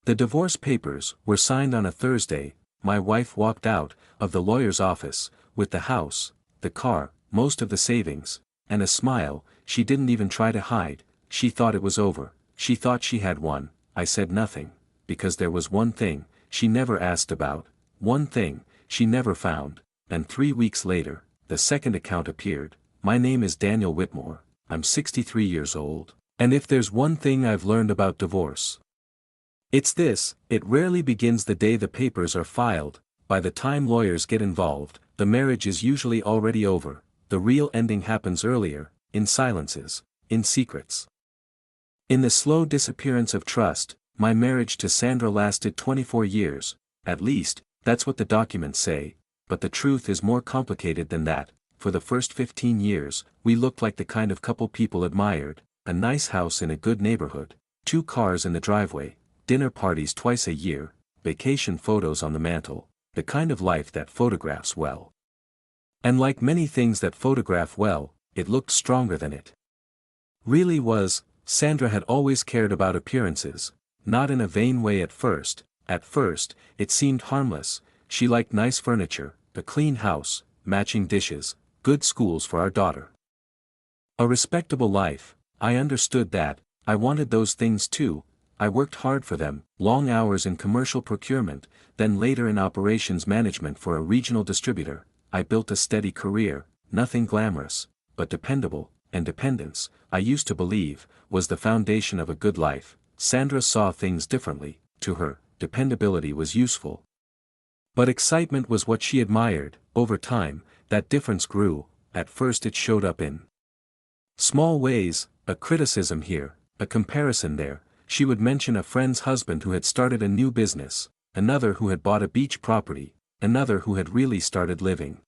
The divorce papers were signed on a Thursday. My wife walked out of the lawyer's office, with the house, the car, most of the savings, and a smile. She didn't even try to hide. She thought it was over. She thought she had won. I said nothing, because there was one thing she never asked about, one thing she never found, and 3 weeks later, the second account appeared. My name is Daniel Whitmore, I'm 63 years old, and if there's one thing I've learned about divorce, it's this: it rarely begins the day the papers are filed. By the time lawyers get involved, the marriage is usually already over. The real ending happens earlier, in silences, in secrets. In the slow disappearance of trust. My marriage to Sandra lasted 24 years, at least, that's what the documents say, but the truth is more complicated than that. For the first 15 years, we looked like the kind of couple people admired: a nice house in a good neighborhood, 2 cars in the driveway, dinner parties twice a year, vacation photos on the mantle, the kind of life that photographs well. And like many things that photograph well, it looked stronger than it really was. Sandra had always cared about appearances, not in a vain way at first. At first, it seemed harmless. She liked nice furniture, a clean house, matching dishes, good schools for our daughter. A respectable life. I understood that. I wanted those things too. I worked hard for them, long hours in commercial procurement, then later in operations management for a regional distributor. I built a steady career, nothing glamorous, but dependable, and dependence, I used to believe, was the foundation of a good life. Sandra saw things differently. To her, dependability was useful. But excitement was what she admired. Over time, that difference grew. At first it showed up in small ways: a criticism here, a comparison there. She would mention a friend's husband who had started a new business, another who had bought a beach property, another who had really started living.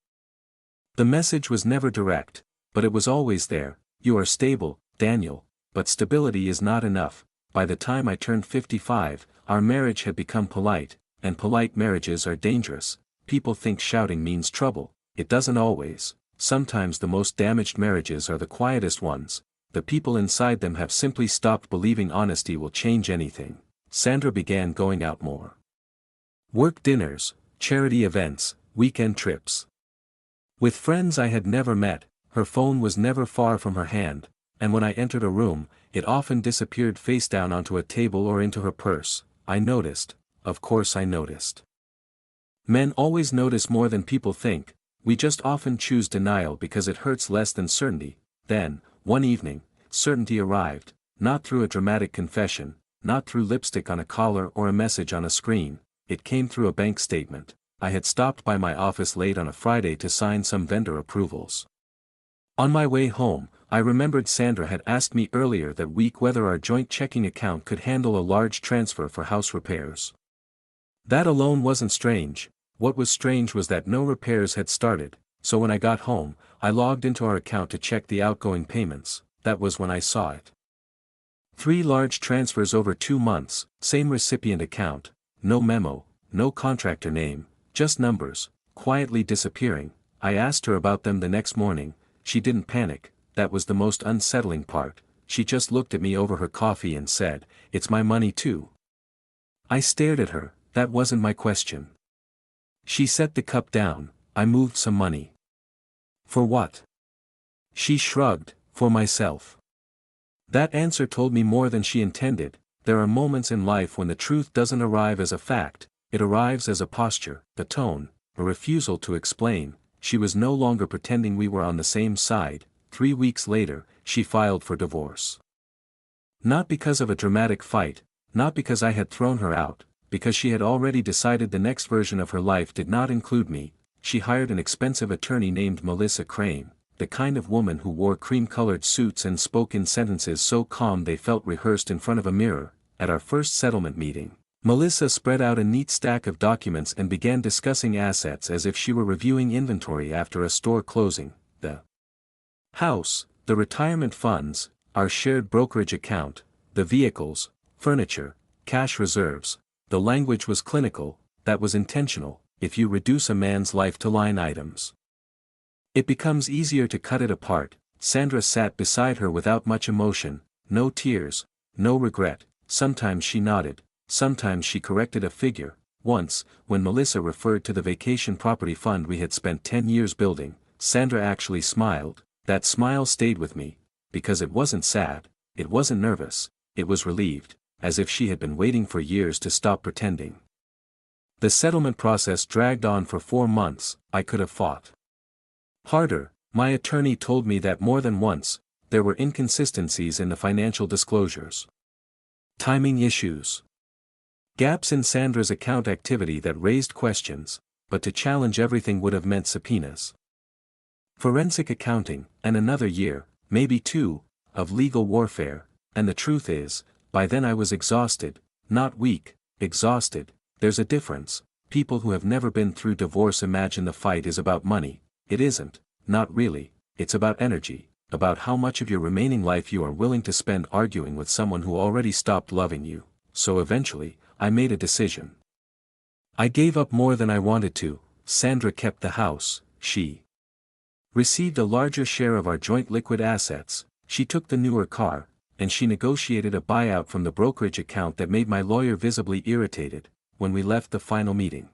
The message was never direct, but it was always there: you are stable, Daniel, but stability is not enough. By the time I turned 55, our marriage had become polite, and polite marriages are dangerous. People think shouting means trouble. It doesn't always. Sometimes the most damaged marriages are the quietest ones. The people inside them have simply stopped believing honesty will change anything. Sandra began going out more. Work dinners, charity events, weekend trips. With friends I had never met. Her phone was never far from her hand, and when I entered a room, it often disappeared face down onto a table or into her purse. I noticed. Of course I noticed. Men always notice more than people think. We just often choose denial because it hurts less than certainty. Then, one evening, certainty arrived, not through a dramatic confession, not through lipstick on a collar or a message on a screen. It came through a bank statement. I had stopped by my office late on a Friday to sign some vendor approvals. On my way home, I remembered Sandra had asked me earlier that week whether our joint checking account could handle a large transfer for house repairs. That alone wasn't strange. What was strange was that no repairs had started, so when I got home, I logged into our account to check the outgoing payments. That was when I saw it. 3 large transfers over 2 months, same recipient account, no memo, no contractor name, just numbers, quietly disappearing. I asked her about them the next morning. She didn't panic. That was the most unsettling part. She just looked at me over her coffee and said, "It's my money too." I stared at her. That wasn't my question. She set the cup down. I moved some money. For what? She shrugged. For myself. That answer told me more than she intended. There are moments in life when the truth doesn't arrive as a fact, it arrives as a posture, a tone, a refusal to explain. She was no longer pretending we were on the same side. 3 weeks later, she filed for divorce. Not because of a dramatic fight, not because I had thrown her out, because she had already decided the next version of her life did not include me. She hired an expensive attorney named Melissa Crane, the kind of woman who wore cream-colored suits and spoke in sentences so calm they felt rehearsed in front of a mirror. At our first settlement meeting, Melissa spread out a neat stack of documents and began discussing assets as if she were reviewing inventory after a store closing: the house, the retirement funds, our shared brokerage account, the vehicles, furniture, cash reserves. The language was clinical. That was intentional. If you reduce a man's life to line items, it becomes easier to cut it apart. Sandra sat beside her without much emotion, no tears, no regret. Sometimes she nodded, sometimes she corrected a figure. Once, when Melissa referred to the vacation property fund we had spent 10 years building, Sandra actually smiled. That smile stayed with me, because it wasn't sad, it wasn't nervous, it was relieved, as if she had been waiting for years to stop pretending. The settlement process dragged on for 4 months. I could have fought harder. My attorney told me that more than once. There were inconsistencies in the financial disclosures, timing issues, gaps in Sandra's account activity that raised questions, but to challenge everything would have meant subpoenas, forensic accounting, and another year, maybe 2, of legal warfare. And the truth is, by then I was exhausted, not weak, exhausted. There's a difference. People who have never been through divorce imagine the fight is about money. It isn't, not really. It's about energy, about how much of your remaining life you are willing to spend arguing with someone who already stopped loving you. So eventually, I made a decision. I gave up more than I wanted to. Sandra kept the house. She received a larger share of our joint liquid assets. She took the newer car, and she negotiated a buyout from the brokerage account that made my lawyer visibly irritated. When we left the final meeting,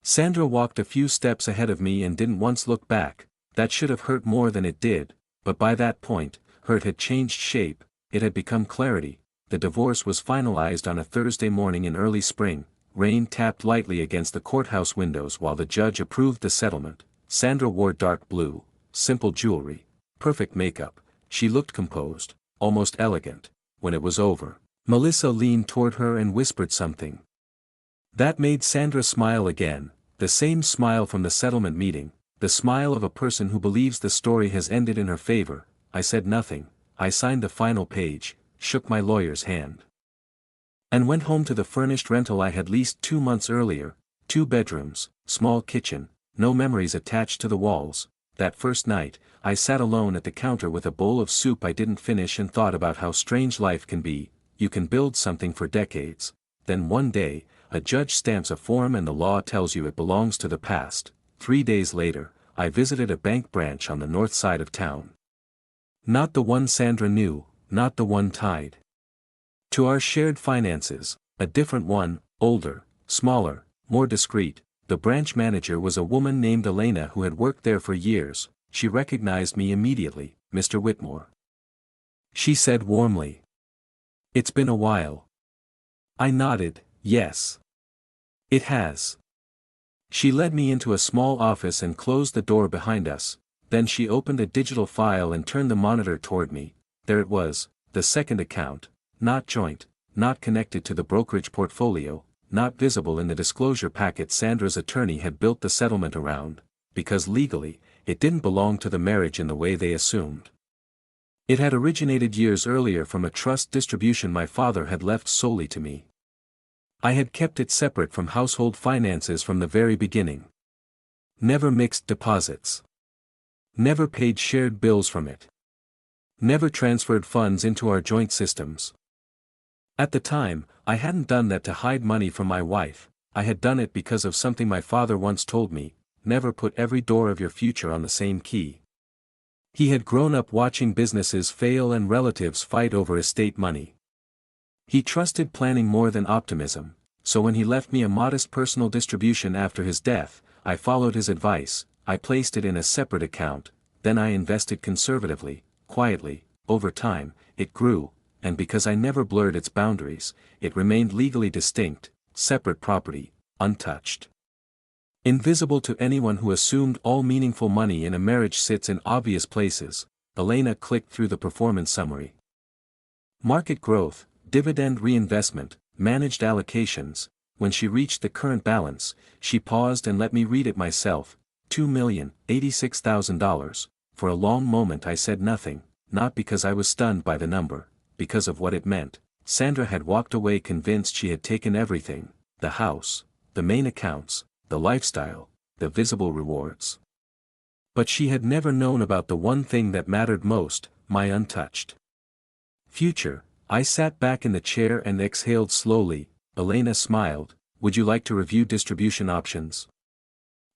Sandra walked a few steps ahead of me and didn't once look back. That should have hurt more than it did, but by that point, hurt had changed shape. It had become clarity. The divorce was finalized on a Thursday morning in early spring. Rain tapped lightly against the courthouse windows while the judge approved the settlement. Sandra wore dark blue, simple jewelry, perfect makeup. She looked composed, almost elegant. When it was over, Melissa leaned toward her and whispered something that made Sandra smile again, the same smile from the settlement meeting, the smile of a person who believes the story has ended in her favor. I said nothing. I signed the final page, shook my lawyer's hand, and went home to the furnished rental I had leased 2 months earlier. 2 bedrooms, small kitchen, no memories attached to the walls. That first night, I sat alone at the counter with a bowl of soup I didn't finish and thought about how strange life can be. You can build something for decades. Then one day, a judge stamps a form and the law tells you it belongs to the past. 3 days later, I visited a bank branch on the north side of town. Not the one Sandra knew, not the one tied to our shared finances, a different one, older, smaller, more discreet. The branch manager was a woman named Elena who had worked there for years. She recognized me immediately. "Mr. Whitmore," she said warmly. "It's been a while." I nodded. "Yes. It has." She led me into a small office and closed the door behind us. Then she opened a digital file and turned the monitor toward me. There it was, the second account, not joint, not connected to the brokerage portfolio, not visible in the disclosure packet Sandra's attorney had built the settlement around, because legally, it didn't belong to the marriage in the way they assumed. It had originated years earlier from a trust distribution my father had left solely to me. I had kept it separate from household finances from the very beginning. Never mixed deposits. Never paid shared bills from it. Never transferred funds into our joint systems. At the time, I hadn't done that to hide money from my wife. I had done it because of something my father once told me: never put every door of your future on the same key. He had grown up watching businesses fail and relatives fight over estate money. He trusted planning more than optimism, so when he left me a modest personal distribution after his death, I followed his advice. I placed it in a separate account, then I invested conservatively, quietly. Over time, it grew, and because I never blurred its boundaries, it remained legally distinct, separate property, untouched. Invisible to anyone who assumed all meaningful money in a marriage sits in obvious places. Elena clicked through the performance summary. Market growth, dividend reinvestment, managed allocations. When she reached the current balance, she paused and let me read it myself. $2,086,000. For a long moment I said nothing, not because I was stunned by the number, because of what it meant. Sandra had walked away convinced she had taken everything: the house, the main accounts, the lifestyle, the visible rewards. But she had never known about the one thing that mattered most, my untouched future. I sat back in the chair and exhaled slowly. Elena smiled. "Would you like to review distribution options?"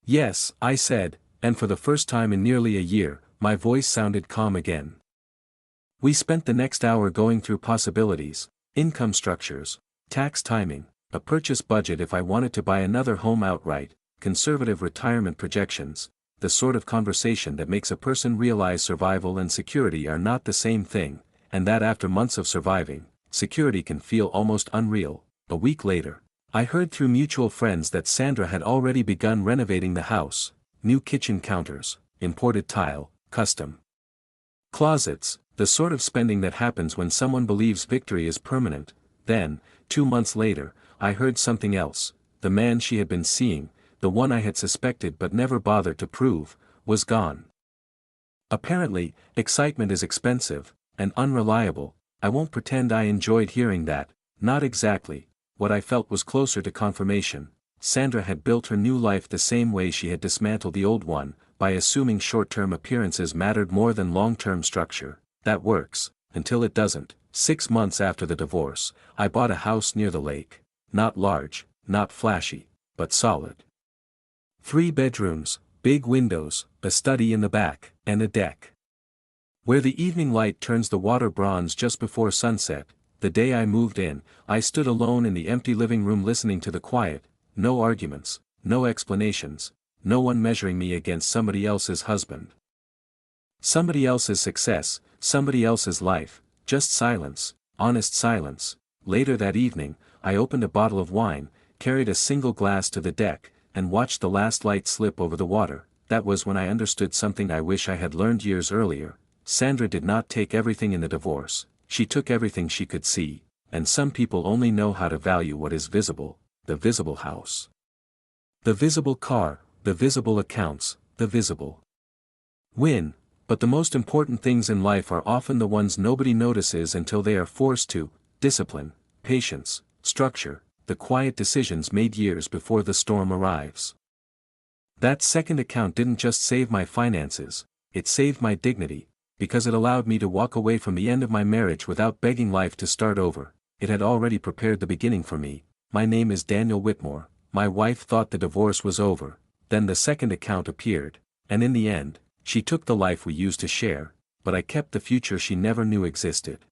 "Yes," I said, and for the first time in nearly a year, my voice sounded calm again. We spent the next hour going through possibilities, income structures, tax timing, a purchase budget if I wanted to buy another home outright, conservative retirement projections, the sort of conversation that makes a person realize survival and security are not the same thing, and that after months of surviving, security can feel almost unreal. A week later, I heard through mutual friends that Sandra had already begun renovating the house, new kitchen counters, imported tile, custom closets, the sort of spending that happens when someone believes victory is permanent. Then, 2 months later, I heard something else. The man she had been seeing, the one I had suspected but never bothered to prove, was gone. Apparently, excitement is expensive, and unreliable. I won't pretend I enjoyed hearing that, not exactly. What I felt was closer to confirmation. Sandra had built her new life the same way she had dismantled the old one, by assuming short-term appearances mattered more than long-term structure. That works, until it doesn't. 6 months after the divorce, I bought a house near the lake. Not large, not flashy, but solid. 3 bedrooms, big windows, a study in the back, and a deck. Where the evening light turns the water bronze just before sunset. The day I moved in, I stood alone in the empty living room listening to the quiet, no arguments, no explanations, no one measuring me against somebody else's husband. Somebody else's success, somebody else's life, just silence, honest silence. Later that evening, I opened a bottle of wine, carried a single glass to the deck, and watched the last light slip over the water. That was when I understood something I wish I had learned years earlier. Sandra did not take everything in the divorce, she took everything she could see, and some people only know how to value what is visible, the visible house. The visible car, the visible accounts, the visible win. But the most important things in life are often the ones nobody notices until they are forced to: discipline, patience, structure, the quiet decisions made years before the storm arrives. That second account didn't just save my finances, it saved my dignity, because it allowed me to walk away from the end of my marriage without begging life to start over. It had already prepared the beginning for me. My name is Daniel Whitmore. My wife thought the divorce was over. Then the second account appeared, and in the end, she took the life we used to share, but I kept the future she never knew existed.